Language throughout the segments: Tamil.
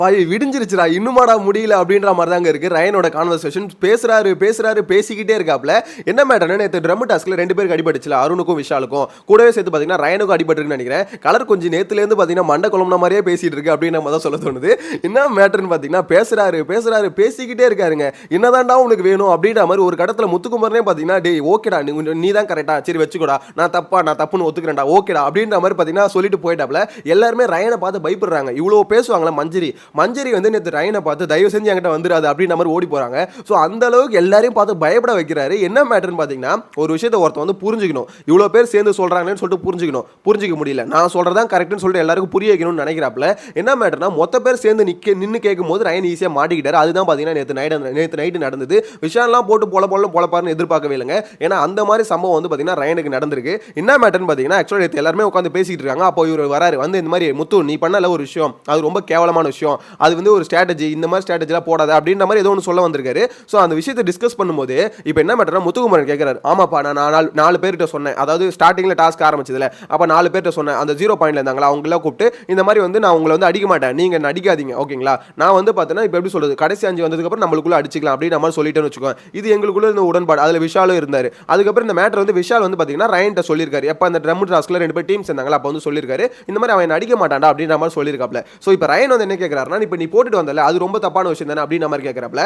பாய் விடிஞ்சிருச்சுடா இன்னுமாடா முடியல அப்படின்ற மாதிரி தாங்க இருக்கு ரயனோட கான்வர்சேஷன். பேசிக்கிட்டே இருக்காப்ல. என்ன மேட்டர்னா நேற்று ட்ரம் டாஸ்க்ல 2 பேருக்கு அடிபட்டுச்சுல, அருணுக்கும் விஷாலுக்கும். கூடவே சேர்த்து பார்த்தீங்கன்னா ரயனுக்கும் அடிபட்டுருக்குன்னு நினைக்கிறேன். கலர் கொஞ்சம் நேற்றுலேருந்து பார்த்தீங்கன்னா மண்டை குழம்புன மாதிரியே பேசிட்டு இருக்கு அப்படின்னு நம்ம தான் சொல்ல தோணுது. என்ன மேட்டர்னு பார்த்தீங்கன்னா பேசிக்கிட்டே இருக்காருங்க. என்னதான்டா உனக்கு வேணும் அப்படின்ற மாதிரி ஒரு கடத்துல முத்துக்குமரனே பார்த்தீங்கன்னா டேய் ஓகேடா நீ தான் கரெக்டா சரி வச்சுக்கூடா நான் தப்புன்னு ஒத்துக்கிறேன்டா ஓகேடா அப்படின்ற மாதிரி பார்த்தீங்கன்னா சொல்லிட்டு போயிட்டாப்ல. எல்லாருமே ரயனை பார்த்து பயப்படுறாங்க. இவ்வளோ பேசுவாங்களா மஞ்சரி வந்து நேற்று ரயனை பார்த்து தயவு செஞ்சு என்கிட்ட வந்துடாது அப்படின்ற மாதிரி ஓடி போறாங்க. ஸோ அந்த அளவுக்கு எல்லாரையும் பார்த்து பயப்பட வைக்கிறாரு. என்ன மேட்டர்னு பார்த்தீங்கன்னா ஒரு விஷயத்தை ஒருத்தன் வந்து புரிஞ்சுக்கணும். இவ்வளோ பேர் சேர்ந்து சொல்றாங்கன்னு சொல்லிட்டு புரிஞ்சுக்க முடியல. நான் சொல்றதான் கரெக்ட்னு சொல்லிட்டு எல்லாருக்கும் புரிய வைக்கணும்னு நினைக்கிறாப்ல. என்ன மேட்டர்னா மொத்த பேர் சேர்ந்து நின்று கேட்கும் போது ரயன் ஈஸியாக மாட்டிக்கிட்டாரு. அதுதான் பார்த்தீங்கன்னா நேற்று நைட்டு நடந்தது. விஷயம்லாம் போட்டு பொழப்பாருன்னு எதிர்பார்க்கவே இல்லைங்க. ஏன்னா அந்த மாதிரி சம்பவம் வந்து பார்த்தீங்கன்னா ரயனுக்கு நடந்திருக்கு. என்ன மேட்டர்னு பார்த்தீங்கன்னா ஆக்சுவலாக நேற்று எல்லாருமே உட்காந்து பேசிட்டு இருக்காங்க. அப்போ இவர் வராரு வந்து இந்த மாதிரி முத்து நீ பண்ணல ஒரு விஷயம் அது ரொம்ப கேவலமான விஷயம் அது வந்து ஒரு ஸ்ட்ராட்டஜி இந்த மாதிரி ஸ்ட்ராட்டஜிலாம் போடாத அப்படின்ற மாதிரி ஏதோ ஒன்று சொல்ல வந்திருக்காரு. ஸோ அந்த விஷயத்தை டிஸ்கஸ் பண்ணும்போது இப்போ என்ன மேட்டர்னா முத்துக்குமரன் கேட்கிறாரு ஆமாப்பா நான் 4 பேர்கிட்ட சொன்னேன். அதாவது ஸ்டார்டிங்கில் டாஸ்க் ஆரம்பிச்சதுல அப்போ 4 பேர்கிட்ட சொன்னேன். அந்த 0 பாயிண்ட்ல இருந்தாங்களா அவங்களாம் கூப்பிட்டு இந்த மாதிரி வந்து நான் உங்களை வந்து அடிக்க மாட்டேன் நீங்க அடிக்காதீங்க ஓகேங்களா. நான் வந்து பார்த்தேன்னா இப்போ எப்படி சொல்றது கடைசி 5 வந்ததுக்கப்புறம் நம்மளுக்குள்ள அடிச்சிக்கலாம் அப்படின்னு நம்ம சொல்லிட்டேன்னு வச்சுக்கோங்க. இது எங்களுக்குள்ள இந்த உடன்பாடு. அதில் விஷாலும் இருந்தார். அதுக்கப்புறம் இந்த மேட்டர் வந்து விஷால் வந்து பார்த்தீங்கன்னா ரயன்ட்ட சொல்லியிருக்காரு. எப்போ அந்த ட்ரம் டாஸ்க்ல 2 பேர் டீம்ஸ் இருந்தாங்களா அப்போ வந்து சொல்லியிருக்காரு இந்த மாதிரி அவன் அடிக்க மாட்டான்டா அப்படின்ற மாதிரி சொல்லியிருக்காப்ல. ஸோ இப்போ ரயன் வந்து என்ன கேட்கிறாருன்னா இப்போ நீ போட்டுட்டு வந்தல அது ரொம்ப தப்பான விஷயம் தானே அப்படின்ற மாதிரி கேட்கிறாப்ல.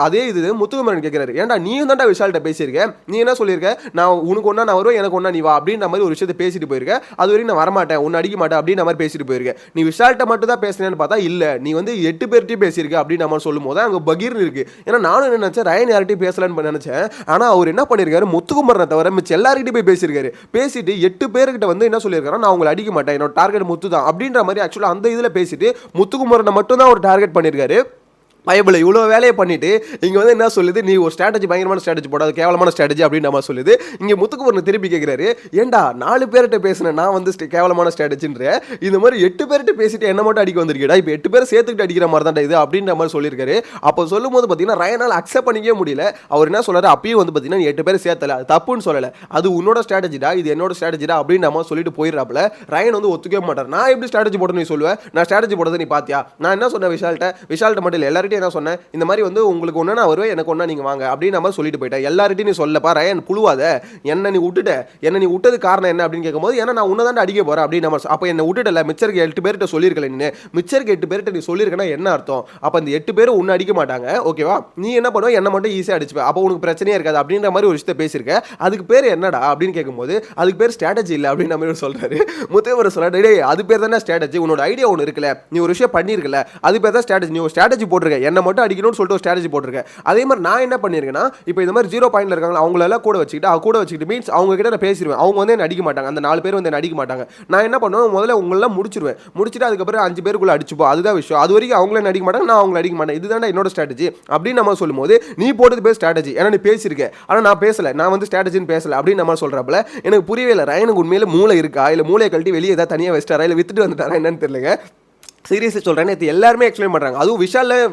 அதே இது முத்துக்குமரன் கேட்கிறாரு ஏன்டா நீ தான்டா விஷால்கிட்ட பேசியிருக்க நீ என்ன சொல்லியிருக்க நான் உனக்கு ஒன்னா நான் வருவேன் எனக்கு ஒன்னா நீ வா அப்படின்ற மாதிரி ஒரு விஷயத்தை பேசிட்டு போயிருக்க. அது வரைக்கும் நான் வரமாட்டேன் உன்னை அடிக்க மாட்டேன் அப்படின்ற மாதிரி பேசிட்டு போயிருக்க. நீ விஷால்கிட்ட மட்டும் தான் பேசுனேன்னு பார்த்தா இல்ல நீ வந்து 8 பேர்கிட்டையும் பேசியிருக்க அப்படின்னு நம்ம சொல்லும் போது அங்கே பகீர்னு இருக்கு. ஏன்னா நானும் என்ன நினைச்சேன் ரயன் யார்கிட்டையும் பேசலன்னு நினைச்சேன். ஆனால் அவர் என்ன பண்ணியிருக்காரு முத்துக்குமரனை தவிர மிச்சம் எல்லார்கிட்டையும் போய் பேசியிருக்காரு. பேசிட்டு 8 பேர்கிட்ட வந்து என்ன சொல்லியிருக்காரு நான் உங்களை அடிக்க மாட்டேன் என்னோட டார்கெட் முத்து தான் அப்படின்ற மாதிரி ஆக்சுவலாக அந்த இதில் பேசிட்டு முத்துக்குமரனை மட்டும் தான் ஒரு டார்கெட் பண்ணியிருக்காரு. பயபிள் இவ்வளோ வேலையை பண்ணிட்டு இங்கே வந்து என்ன சொல்லுது நீ ஒரு ஸ்ட்ராட்டஜி பயங்கரமான ஸ்ட்ராட்டஜி போடாது கேவலமான ஸ்ட்ராட்டஜி அப்படின்னு நம்ம சொல்லுது. இங்கே முத்துக்குமரன் திருப்பி கேட்குறாரு ஏண்டா 4 பேர்கிட்ட பேசினேன் நான் வந்து கேவலமான ஸ்ட்ராட்டஜின்ற இந்த மாதிரி 8 பேர்கிட்ட பேசிட்டு என்ன மட்டும் அடிக்க வந்திருக்கேடா இப்போ 8 பேர் சேர்த்துக்கிட்டு அடிக்கிற மாதிரி தான் இது அப்படின்ற மாதிரி சொல்லியிருக்காரு. அப்போ சொல்லும் போது பார்த்தீங்கன்னா ரயனால் அக்செப்ட் பண்ணிக்கவே முடியல. அவர் என்ன சொல்றாரு அப்பயும் வந்து பார்த்தீங்கன்னா 8 பேர் சேர்த்தல அது தப்புன்னு சொல்லலை அது உன்னோட ஸ்ட்ராட்டஜிடா இது என்னோட ஸ்ட்ராட்டஜிடா அப்படின்னு நம்ம சொல்லிட்டு போயிடுறாப்புல. ரயன் வந்து ஒத்துக்கவே மாட்டார். நான் எப்படி ஸ்ட்ராட்டஜி போட்டு நீ சொல்லுவேன் நான் ஸ்ட்ராட்டஜி போடுறது நீ பாத்தியா நான் என்ன சொன்னேன் விஷால்கிட்ட மட்டும் இல்லை எல்லார்கிட்டையும் என்ன சொன்னேன் இந்த மாதிரி வந்து உங்களுக்கு ஒன்றா நான் வருவேன் எனக்கு ஒன்றா நீங்கள் வாங்க அப்படின்னு நம்ம சொல்லிட்டு போயிட்டேன். எல்லார்கிட்டையும் நீ சொல்லப்பா ரயன் புழுவாத என்ன நீ விட்டது காரணம் என்ன அப்படின்னு கேட்கும்போது ஏன்னா நான் உன்னை தான் அடிக்க போகிறேன் அப்படின்னு நம்ம அப்போ என்ன விட்டுட்டல மிச்சருக்கு 8 பேர்கிட்ட சொல்லியிருக்கல நீ மிச்சருக்கு 8 பேர்கிட்ட நீ சொல்லியிருக்கேன்னா என்ன அர்த்தம் அப்போ அந்த 8 பேரும் உன்னை அடிக்க மாட்டாங்க ஓகேவா நீ என்ன பண்ணுவ என்ன மட்டும் ஈஸியாக அடிச்சுப்பேன் அப்போ உனக்கு பிரச்சனையே இருக்காது அப்படின்ற மாதிரி ஒரு விஷயத்தை பேசியிருக்க. அதுக்கு பேர் என்னடா அப்படின்னு கேட்கும்போது அதுக்கு பேர் ஸ்ட்ராட்டஜி இல்லை அப்படின்னு நம்ம சொல்கிறாரு. முத்தையவர் சொல்கிறாரு அது பேர் தானே ஸ்ட்ராட்டஜி உன்னோட ஐடியா ஒன்று இருக்குல்ல நீ ஒரு விஷயம் பண்ணியிருக்கல அது பேர் தான் ஸ்ட்ராட்டஜி நீ ஒரு ஸ்ட்ராட்டஜி போட்டிருக்க என்ன மட்டும் அடிக்கணும்னு சொல்லிட்டு ஒரு ஸ்ட்ராட்டஜி போட்டிருக்கேன். அதே மாதிரி நான் என்ன பண்ணியிருக்கேன்னா இப்போ இந்த மாதிரி 0 பாயிண்ட்ல இருக்காங்க அவங்களெல்லாம் கூட வச்சுக்கிட்டு மீன்ஸ் அவங்க கிட்ட நான் பேசிடுவேன் அவங்க வந்து என்ன அடிக்க மாட்டாங்க அந்த 4 பேர் வந்து என்ன அடிக்க மாட்டாங்க. நான் என்ன பண்ணுவேன் முதல்ல உங்களெல்லாம் முடிச்சிட்டு அதுக்கப்புறம் 5 பேருக்குள்ள அடிச்சுப்போம் அதுதான் விஷயம் அது வரைக்கும் அவங்கள அடிக்க மாட்டாங்க நான் அவங்களை அடிக்க மாட்டேன் இதுதான் என்னோட ஸ்ட்ராட்டஜி அப்படின்னு நம்ம சொல்லும்போது நீ போட்டது பேர் ஸ்ட்ராட்டஜி ஏன்னா நீ பேசியிருக்க ஆனால் நான் பேசல நான் வந்து ஸ்ட்ராட்டஜின்னு பேசல அப்படின்னு நம்ம சொல்றப்பல எனக்கு புரியவே இல்லை ரயனுக்கு உண்மையில மூளை இருக்கா இல்லை மூளையை கழட்டி வெளியே ஏதாவது தனியாக வச்சிட்டாரா இல்லை வித்துட்டு வந்துட்டாரா என்னன்னு தெரியல. சீரியஸாக சொல்கிறேன் நேற்று எல்லாருமே எக்ஸ்பிளைன் பண்ணுறாங்க. அதுவும்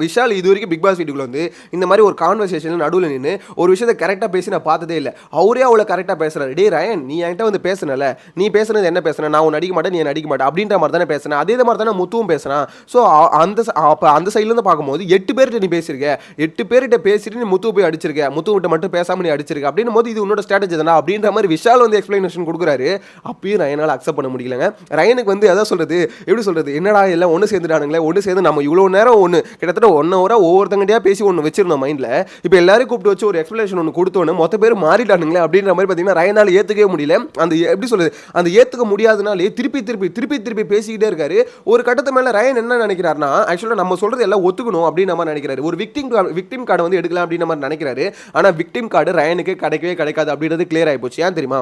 விஷால் இது வரைக்கும் பிக் பாஸ் வீட்டுக்குள்ள வந்து இந்த மாதிரி ஒரு கான்வர்சேஷன் நடுவில் நின்று ஒரு விஷயத்தை கரெக்டாக பேசி நான் பார்த்ததே இல்லை. அவரே அவ்வளோ கரெக்டாக பேசுகிறாரு. டே ரயன் நீ என்கிட்ட வந்து பேசுனல நீ பேசுனது என்ன பேசுன நான் உன்னை அடிக்க மாட்டேன் நீ அடிக்க மாட்டேன் அப்படின்ற மாதிரி தானே பேசுனேன் அதே மாதிரி தானே முத்துவும் பேசுகிறான். ஸோ அந்த சைட்லேருந்து பார்க்கும்போது 8 பேர்கிட்ட நீ பேசியிருக்க 8 பேர்கிட்ட பேசிட்டு நீ முத்து போய் அடிச்சிருக்க முத்துவிட்ட மட்டும் பேசாமல் நீ அடிச்சிருக்க அப்படின்னும் போது இது உன்னோட ஸ்ட்ராட்டஜி தானே அப்படின்ற மாதிரி விஷால் வந்து எக்ஸ்பிளனேஷன் கொடுக்குறாரு. அப்பயும் ரயனால் அக்செப்ட் பண்ண முடியலங்க. ரயனுக்கு வந்து எதாவது சொல்கிறது எப்படி சொல்கிறது என்னடா எல்லாம் ஒன்று சேர்ந்துட்டானுங்களே ஒன்று சேர்ந்து நம்ம இவ்வளோ நேரம் கிட்டத்தட்ட 1 hour ஒவ்வொருத்தங்கிட்டே பேசி ஒன்று வச்சிருந்தோம் மைண்டில் இப்போ எல்லாரும் கூப்பிட்டு வச்சு ஒரு எக்ஸ்பிளேஷன் ஒன்று கொடுத்தோன்னு மொத்த பேர் மாறிட்டானுங்களே அப்படின்ற மாதிரி பார்த்தீங்கன்னா ரயனால் ஏற்றுக்கவே முடியல. அந்த எப்படி சொல்றது அந்த ஏற்றுக்க முடியாதனாலே திருப்பி பேசிக்கிட்டே இருக்காரு. ஒரு கட்டத்து மேலே ரயன் என்ன நினைக்கிறாருன்னா ஆக்சுவலாக நம்ம சொல்றது எல்லாம் ஒத்துக்கணும் அப்படின்னு நம்ம நினைக்கிறாரு. ஒரு விக்டிம் கார்டு வந்து எடுக்கலாம் அப்படின்னு நம்ம நினைக்கிறாரு. ஆனால் விக்டிம் கார்டு ரயனுக்கு கிடைக்காது அப்படின்றது கிளியர் ஆகி போச்சு. ஏன் தெரியுமா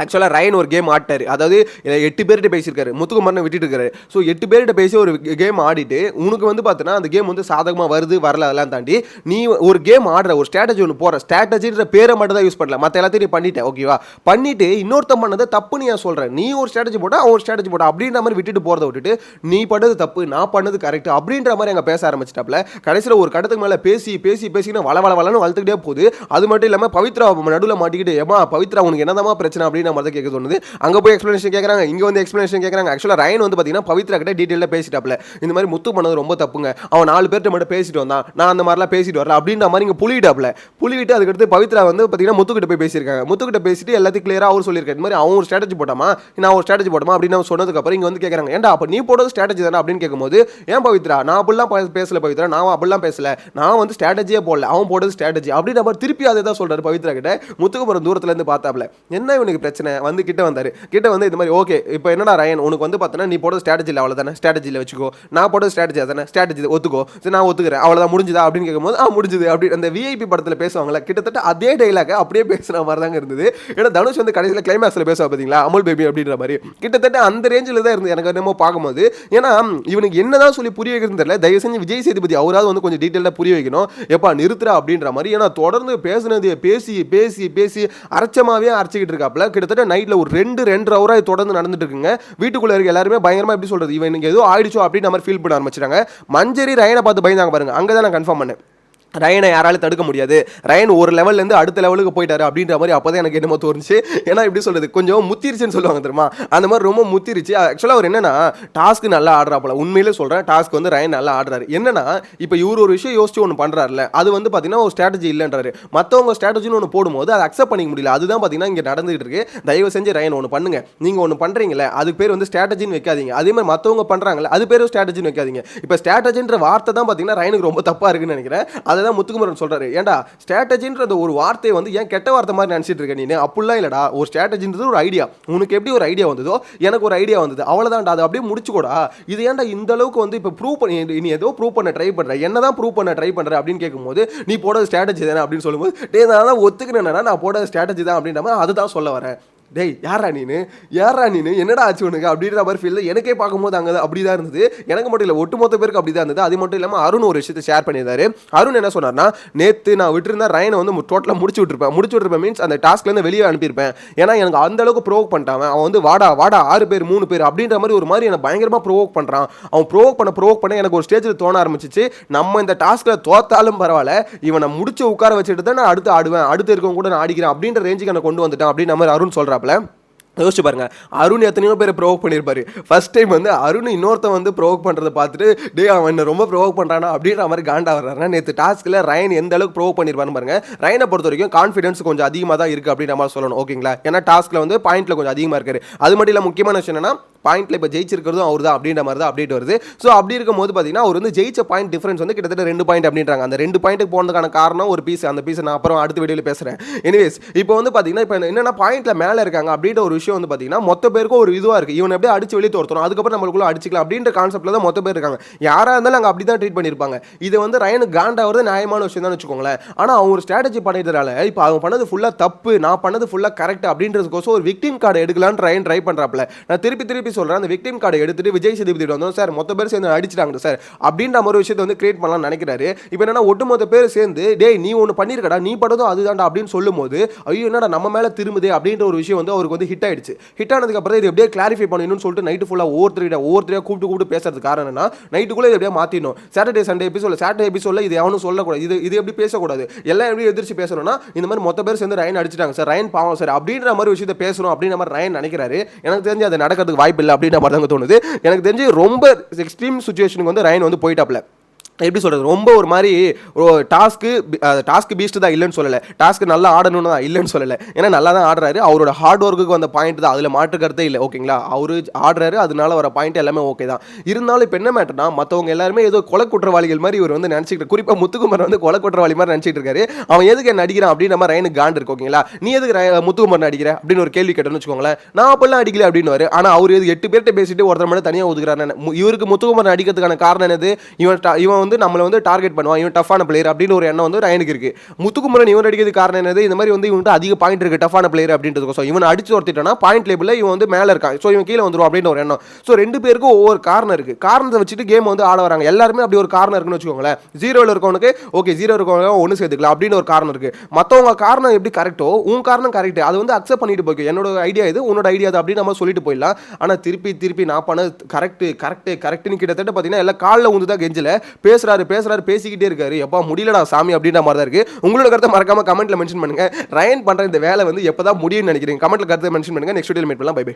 ஆக்சுவலாக ரயன் ஒரு கேம் ஆட்டார் அதாவது 8 பேர்கிட்ட பேசியிருக்காரு முத்துக்குமரனை விட்டுட்டு இருக்காரு. ஸோ 8 பேர்கிட்ட பேசி ஒரு கேம் ஆடிட்டு உனக்கு வந்து பார்த்தீங்கன்னா அந்த கேம் வந்து சாதகமாக வருது வரல அதெல்லாம் தாண்டி நீ ஒரு கேம் ஆடுற ஒரு ஸ்ட்ராட்டஜி ஒன்று போகிற ஸ்ட்ராட்டஜின்ற பேரை மட்டும் தான் யூஸ் பண்ணல மற்ற எல்லாத்தையும் நீ பண்ணிட்டேன் ஓகேவா பண்ணிட்டு இன்னொருத்தம் பண்ணதை தப்பு நீ சொல்கிறேன் நீ ஒரு ஸ்ட்ராட்டஜி போட்டால் அவன் ஒரு ஸ்ட்ராட்டஜி போட்டா அப்படின்ற மாதிரி விட்டுட்டு போகிறத விட்டுட்டு நீ பண்ணது தப்பு நான் பண்ணது கரெக்ட் அப்படின்ற மாதிரி அங்கே பேச ஆரம்பிச்சிட்டாப்ல. கடைசியில் ஒரு கடத்துக்கு மேலே பேசினா வளன்னு வளர்த்துக்கிட்டே போகுது. அது மட்டும் இல்லாமல் பவித்ரா நடுவில் மாட்டிக்கிட்டு ஏமா பவித்ரா உனக்கு என்னதாமா பிரச்சனை அப்படின்னு அப்படின்ற மாதிரி கேட்க தோணுது. அங்கே போய் எக்ஸ்பிளனேஷன் கேட்குறாங்க, இங்கே வந்து எக்ஸ்பிளனேஷன் கேட்குறாங்க. ஆக்சுவலாக ரயன் வந்து பார்த்தீங்கன்னா பவித்ரா கிட்ட டீட்டெயிலாக பேசிட்டாப்ல, இந்த மாதிரி முத்து பண்ணது ரொம்ப தப்புங்க, அவன் 4 பேர்கிட்ட மட்டும் பேசிட்டு வந்தான், நான் அந்த மாதிரிலாம் பேசிட்டு வரல அப்படின்ற மாதிரி இங்கே புலிவிட்டு அதுக்கடுத்து பவித்ரா வந்து பார்த்தீங்கன்னா முத்துக்கிட்ட போய் பேசியிருக்காங்க. முத்துக்கிட்ட பேசிட்டு எல்லாத்தையும் கிளியராக அவர் சொல்லியிருக்காரு, இந்த மாதிரி அவன் ஒரு ஸ்ட்ராட்டஜி போட்டாமா, நான் ஒரு ஸ்ட்ராட்டஜி போட்டோமா அப்படின்னு சொன்னதுக்கப்புறம் இங்கே வந்து கேட்குறாங்க, ஏன்டா அப்போ நீ போட்டது ஸ்ட்ராட்டஜி தானே அப்படின்னு கேட்கும்போது, ஏன் பவித்ரா நான் அப்படிலாம் பேசல பவித்ரா, நான் அப்படிலாம் பேசல, நான் வந்து ஸ்ட்ராட்டஜியே போடல, அவன் போட்டது ஸ்ட்ராட்டஜி அப்படின்னு நம்ம திருப்பி அதை தான் சொல்றாரு பவித்ரா கிட்ட. முத்துக்குமரன் தூரத்துல இருந்து பார்த்தாப்ல, என்ன இவனுக்கு பிரச்சனை வந்து கிட்ட வந்தாரு. கிட்ட வந்து இந்த மாதிரி ஓகே இப்போ என்னடா ரயன் உனக்கு வந்து பார்த்தனா நீ போட்டது ஸ்ட்ராட்டஜியில் அவ்வளோதானே, ஸ்ட்ராட்டஜியில் வச்சுக்கோ, நான் போட்டது ஸ்ட்ராட்டஜி தானே, ஸ்ட்ராட்டஜி ஒத்துக்கோ, சரி நான் ஒத்துக்கிறேன், அவ்வளோதான் முடிஞ்சுதா அப்படின்னு கேட்கும்போது முடிஞ்சுது அப்படி அந்த விஐபி படத்தில் பேசுவாங்களே கிட்டத்தட்ட அதே டைலாக அப்படியே பேசுகிற மாதிரி தாங்க இருந்தது. ஏன்னா தனுஷ் வந்து கடைசியில் கிளைமேக்ஸில் பேசுவா பார்த்தீங்களா அமுல் பேபி அப்படின்ற மாதிரி கிட்டத்தட்ட அந்த ரேஞ்சில் தான் இருந்து எனக்கு என்னமோ பார்க்கும்போது. ஏன்னா இவனுக்கு என்னதான் சொல்லி புரிய வைக்கிறது தெரியல. தயவு செஞ்சு விஜய் சேதுபதி அவராவது வந்து கொஞ்சம் டீட்டெயிலாக புரிய வைக்கணும், எப்பா நிறுத்துறா அப்படின்ற மாதிரி. ஏன்னா தொடர்ந்து பேசுனது பேசி பேசி பேசி அரைச்சமாவே அரைச்சிக்கிட்டு இருக்காப்ல. கிட்டத்தட்ட நைட்டில் ஒரு 2-2.5 ஹவராக தொடர்ந்து நடந்துட்டு இருக்குங்க. வீட்டுக்குள்ள இருக்க எல்லாருமே பயங்கரமா எப்படி சொல்றது, இவன் ஏதோ ஆயிடுச்சோ அப்படின்னு மாதிரி ஃபீல் பண்ண ஆரம்பிச்சிட்டாங்க. மஞ்சரி ரயனை பார்த்து பயந்தாங்க பாருங்க, அங்கே தான் நான் கன்ஃபார்ம் பண்ணேன், ரயனை யாராலும் தடுக்க முடியாது, ரயன் ஒரு லெவல்லேருந்து அடுத்த லெவலுக்கு போயிட்டாரு அப்படின்ற மாதிரி அப்போ தான் எனக்கு என்னமோ தோணுச்சு. ஏன்னா இப்படி சொல்கிறது கொஞ்சம் முத்திருச்சுன்னு சொல்லுவாங்க தெரியுமா, அந்த மாதிரி ரொம்ப முத்திருச்சு. ஆக்சுவலாக அவர் என்னன்னா டாஸ்க்கு நல்லா ஆடுறாப்புல, உண்மையிலே சொல்கிறேன் டாஸ்க் வந்து ரயன் நல்லா ஆடுறாரு. என்னன்னா இப்போ இவர் ஒரு விஷயம் யோசிச்சு ஒன்று பண்ணுறாருல, அது வந்து பார்த்தீங்கன்னா ஒரு ஸ்ட்ராட்டஜி இல்லைன்றாரு, மற்றவங்க ஸ்ட்ராட்டஜின்னு ஒன்று போடும்போது அதை அக்செப்ட் பண்ணிக்க முடியல. அதுதான் பார்த்தீங்கன்னா இங்கே நடந்துகிட்டு இருக்கு. தயவு செஞ்சு ரயன் ஒன்று பண்ணுங்க, நீங்கள் ஒன்று பண்ணுறீங்களே அதுக்கு பேர் வந்து ஸ்ட்ராட்டஜின்னு வைக்காதீங்க, அதே மாதிரி மற்றவங்க பண்ணுறாங்களே அது பேரும் ஸ்ட்ராட்டஜின்னு வைக்காதீங்க. இப்போ ஸ்ட்ராட்டஜின்ற வார்த்தை தான் பார்த்தீங்கன்னா ரயனுக்கு ரொம்ப தப்பாக இருக்குன்னு நினைக்கிறேன். அதுதான் முத்துக்குமரன் சொல்றாரு, ஏன்டா ஸ்ட்ராட்டஜின்றது ஒரு வார்த்தை வந்து ஏன் கெட்ட வார்த்தை மாதிரி நினைச்சிட்டு இருக்க நீ, அப்படிலாம் இல்லடா, ஒரு ஸ்ட்ராட்டஜின்றது ஒரு ஐடியா, உனக்கு எப்படி ஒரு ஐடியா வந்ததோ எனக்கு ஒரு ஐடியா வந்தது, அவ்வளவுதான்டா, அது அப்படியே முடிச்சுக்கோடா. இது ஏன்டா இந்த அளவுக்கு வந்து இப்போ ப்ரூவ் பண்ணி நீ ஏதோ ப்ரூவ் பண்ண ட்ரை பண்ற, என்னதான் ப்ரூவ் பண்ண ட்ரை பண்ற அப்படின்னு கேட்கும்போது நீ போட ஸ்ட்ராட்டஜி தானே அப்படின்னு சொல்லும்போது, டே நான் ஒத்துக்கிறேன், நான் போட ஸ்ட்ராட்டஜி தான் அப்படின்ற மாதிரி அதுதான் சொல்ல வரேன். டேய் யாரா நீனு என்னடா ஆச்சு உனக்கு அப்படின்ற மாதிரி ஃபீல் எனக்கே பார்க்கும்போது அங்கே அப்படி தான் இருந்தது. எனக்கு மட்டும் இல்லை, ஒட்டுமொத்த பேருக்கு அப்படி தான் இருந்தது. அது மட்டும் இல்லாமல் அருண் ஒரு விஷயத்தை ஷேர் பண்ணியிருந்தாரு. அருண் என்ன சொன்னார்னா, நேற்று நான் விட்டுருந்தா ரயனை வந்து டோட்டலாக முடிச்சு விட்டுருப்பேன் மீன்ஸ் அந்த டாஸ்க்லேருந்து வெளியே அனுப்பியிருப்பேன். ஏன்னா எனக்கு அந்த அளவுக்கு ப்ரோவோக் பண்ணிட்டான், அவன் வந்து வாடா 6 பேர் 3 பேர் அப்படின்ற மாதிரி ஒரு மாதிரி எனக்கு பயங்கரமாக ப்ரோவோக் பண்ணுறான். அவன் ப்ரோவோக் பண்ண எனக்கு ஒரு ஸ்டேஜில் தோண ஆரம்பிச்சிச்சு, நம்ம இந்த டாஸ்கில் தோத்தாலும் பரவாயில்ல, இவனை முடிச்சு உட்கார வச்சுட்டு தான் நான் அடுத்து ஆடுவேன், அடுத்து இருக்கவங்க கூட நான் ஆடிக்கிறேன் அப்படின்ற ரேஞ்சுக்கு நான் கொண்டு வந்துட்டேன் அப்படின்னு மாதிரி அருண் சொல்கிறாப்ல. யோசிச்சு பாருங்க, அருண் எத்தனையோ பேர் ப்ரோவோக் பண்ணியிருப்பாரு. ஃபர்ஸ்ட் டைம் வந்து அருண் இன்னொருத்தன் வந்து ப்ரோவோக் பண்ணுறதை பார்த்துட்டு டே அவன் என்ன ரொம்ப ப்ரோவோக் பண்ணுறானா அப்படின்ற மாதிரி காண்டா வர்றாருன்னா, நேற்று டாஸ்கில் ரயன் எந்த அளவுக்கு ப்ரோவோக் பண்ணியிருப்பாருன்னு பாருங்க. ரயனை பொறுத்த வரைக்கும் கான்ஃபிடன்ஸ் கொஞ்சம் அதிகமாக தான் இருக்குது அப்படின்ற மாதிரி சொல்லணும், ஓகேங்களா. ஏன்னா டாஸ்கில் வந்து பாயிண்ட்ல கொஞ்சம் அதிகமாக இருக்காரு. அது மட்டும் இல்லை, முக்கியமான விஷயம் என்னன்னா பாயிண்ட்ல இப்போ ஜெயிச்சிருக்கிறதும் அவர் தான் அப்படின்ற மாதிரி தான் அப்டேட் வருது. ஸோ அப்படி இருக்கும்போது பார்த்தீங்கன்னா அவர் வந்து ஜெயிச்ச பாயிண்ட் டிஃபரன்ஸ் வந்து கிட்டத்தட்ட 2 பாயிண்ட் அப்படின்றாங்க. அந்த 2 பாயிண்ட்டுக்கு போனதுக்கான காரணம் ஒரு பீஸ், அந்த பீஸ் நான் அப்புறம் அடுத்த வீடியோவில் பேசுகிறேன். எனிவேஸ் இப்போ வந்து பார்த்தீங்கன்னா இப்போ என்னென்ன பாயிண்ட்ல மேலே இருக்காங்க அப்படின்ற ஒரு விஷயம் வந்து பார்த்தீங்கன்னா மொத்த பேருக்கும் ஒரு இதுவாக இருக்குது, இவன் எப்படியே அடிச்சு வெளியே தோர்த்தணும் அதுக்கப்புறம் நம்மளுக்குள்ள அடிச்சிக்கலாம் அப்படின்ற கான்செப்ட்ல தான் மொத்த பேர் இருக்காங்க. யாராக இருந்தாலும் அங்கே அப்படி தான் ட்ரீட் பண்ணியிருப்பாங்க. இது வந்து ரயனுக்கு காண்டாவது நியாயமான விஷயம் தான் வச்சுக்கோங்களேன். ஆனால் அவங்க ஒரு ஸ்ட்ராட்டஜி பண்ணிட்டதால இப்போ அவங்க பண்ணது ஃபுல்லாக தப்பு, நான் பண்ணது ஃபுல்லாக கரெக்ட் அப்படின்றதுக்கோசம் ஒரு விக்டிம் கார்டு எடுக்கலான்னு ரயன் ட்ரை பண்ணுறாப்ல. நான் திருப்பி சொல்கிறேன், அந்த விக்டிம் கார்டை எடுத்துட்டு விஜய் சேதுபதி வந்தோம் சார் மொத்த பேர் சேர்ந்து அடிச்சிட்டாங்க சார் அப்படின்ற ஒரு விஷயத்தை வந்து கிரியேட் பண்ணலாம்னு நினைக்கிறாரு. இப்போ என்னன்னா ஒட்டுமொத்த பேர் சேர்ந்து டேய் நீ ஒன்று பண்ணிருக்கடா, நீ படதும் அதுதான்டா அப்படின்னு சொல்லும்போது ஐயோ என்னடா நம்ம மேலே திரும்புதே அப்படின்ற ஒரு விஷயம் வந்து அவருக்கு வந்து ஹிட் ஆயிடுச்சு. ஹிட் ஆனதுக்கு அப்புறம் இது எப்படியே கிளாரிஃபை பண்ணணும்னு சொல்லிட்டு நைட்டு ஃபுல்லாக ஒவ்வொருத்தரையா கூப்பிட்டு பேசுறது காரணம் என்ன, நைட்டுக்குள்ளே எப்படியா மாற்றிடணும். சாட்டர்டே எபிசோட்ல இது எவனும் சொல்லக்கூடாது, இது எப்படி பேசக்கூடாது, எல்லாம் எப்படி எதிர்த்து பேசணும்னா இந்த மாதிரி மொத்த பேர் சேர்ந்து ரயன் அடிச்சிட்டாங்க சார், ரயன் பாவம் சார் அப்படின்ற மாதிரி விஷயத்தை பேசணும் அப்படின்ற மாதிரி ரயன் நினைக்கிறாரு. எனக்கு தெரிஞ்சு அது நடக்கிறதுக்கு வாய்ப்பு இல்லை அப்படின்ற மாதிரி தான் தோணுது. எனக்கு தெரிஞ்சு ரொம்ப எக்ஸ்ட்ரீம் சிச்சுவேஷனுக்கு வந்து ரயன் வந்து போயிட்டாப்ல. எப்படி சொல்கிறது, ரொம்ப ஒரு மாதிரி டாஸ்க்கு பீஸ்ட் தான் இல்லைன்னு சொல்லலை, டாஸ்க்கு நல்லா ஆடணும்னு தான் இல்லைன்னு சொல்லலை. ஏன்னா நல்லா தான் ஆடுறாரு, அவரோட ஹார்ட் ஒர்க்குக்கு வந்த பாயிண்ட் தான், அதில் மாற்றுக்கிறதே இல்லை, ஓகேங்களா. அவரு ஆடுறாரு, அதனால வர பாயிண்ட் எல்லாமே ஓகே தான். இருந்தாலும் இப்போ என்ன மேட்டர்னா மற்றவங்க எல்லாருமே ஏதோ கொலை குற்றவாளிகள் மாதிரி இவர் வந்து நினச்சிக்கிட்டு, குறிப்பாக முத்துக்குமரன் வந்து கொலை குற்றவாளி மாதிரி நினச்சிட்டு இருக்காரு. அவன் எதுக்கு என்ன அடிக்கிறான் அப்படின்னு நம்ம ரயனுக்கு காண்டு இருக்கு, ஓகேங்களா. நீ எதுக்கு முத்துக்குமரன் அடிக்கிற அப்படின்னு ஒரு கேள்வி கேட்டோன்னு வச்சுக்கோங்களேன், நான் அப்பெல்லாம் அடிக்கல அப்படின்னு. ஆனால் அவர் எது 8 பேர்கிட்ட பேசிட்டு ஒருத்தர் மட்டும் தனியாக ஒதுக்குறாரு. இவருக்கு முத்துக்குமரன் அடிக்கிறதுக்கான காரணம் என்னது, இவன் வந்து நம்மளை வந்து டார்கெட் பண்ணுவான், இவன் டஃபான பிளேயர் அப்படின்னு ஒரு எண்ணம் வந்து ரயனுக்கு இருக்கு. முத்துக்குமரன் இவன் அடிக்கிறது காரணம் என்னது, இந்த மாதிரி வந்து இவன்ட்டு அதிக பாயிண்ட் இருக்கு டஃபான பிளேயர் அப்படின்றதுக்கோசம் இவன் அடிச்சு ஒருத்திட்டானா பாயிண்ட் லேபிளில் இவன் வந்து மேலே இருக்கான், ஸோ இவன் கீழே வந்துடும் அப்படின்னு ஒரு எண்ணம். ஸோ 2 பேருக்கும் ஒவ்வொரு காரணம் இருக்கு, காரணத்தை வச்சுட்டு கேம் வந்து ஆட வராங்க. எல்லாருமே அப்படி ஒரு காரணம் இருக்குன்னு வச்சுக்கோங்களேன். 0ல் இருக்கவனுக்கு ஓகே 0 இருக்கவங்க ஒன்று சேர்த்துக்கலாம் அப்படின்னு ஒரு காரணம் இருக்கு. மற்றவங்க காரணம் எப்படி கரெக்டோ உன் காரணம் கரெக்ட், அது வந்து அக்செப்ட் பண்ணிட்டு போய்க்கு, என்னோட ஐடியா இது உன்னோட ஐடியா அது அப்படின்னு நம்ம சொல்லிட்டு போயிடலாம். ஆனால் திருப்பி நான் பண்ணது கரெக்ட்னு கிட்டத்தட்ட பார்த்தீங்கன்னா எல்லாம் காலில் வந்து தான் கெஞ்சல பேசுறாரு பேசிக்கிட்டே இருக்காரு, எப்பா முடியலடா சாமி அப்படின்ற மாதிரி தான் இருக்கு. உங்களோட கருத்தை மறக்காம கமெண்ட்ல மென்ஷன் பண்ணுங்க. ரயன் பண்ற இந்த வேலை வந்து எப்பதான் முடியும்னு நினைக்கிறீங்க? கமெண்ட்ல கருத்தை மென்ஷன் பண்ணுங்க. நெக்ஸ்ட் வீடியோல மீட் பண்ணலாம். Bye by.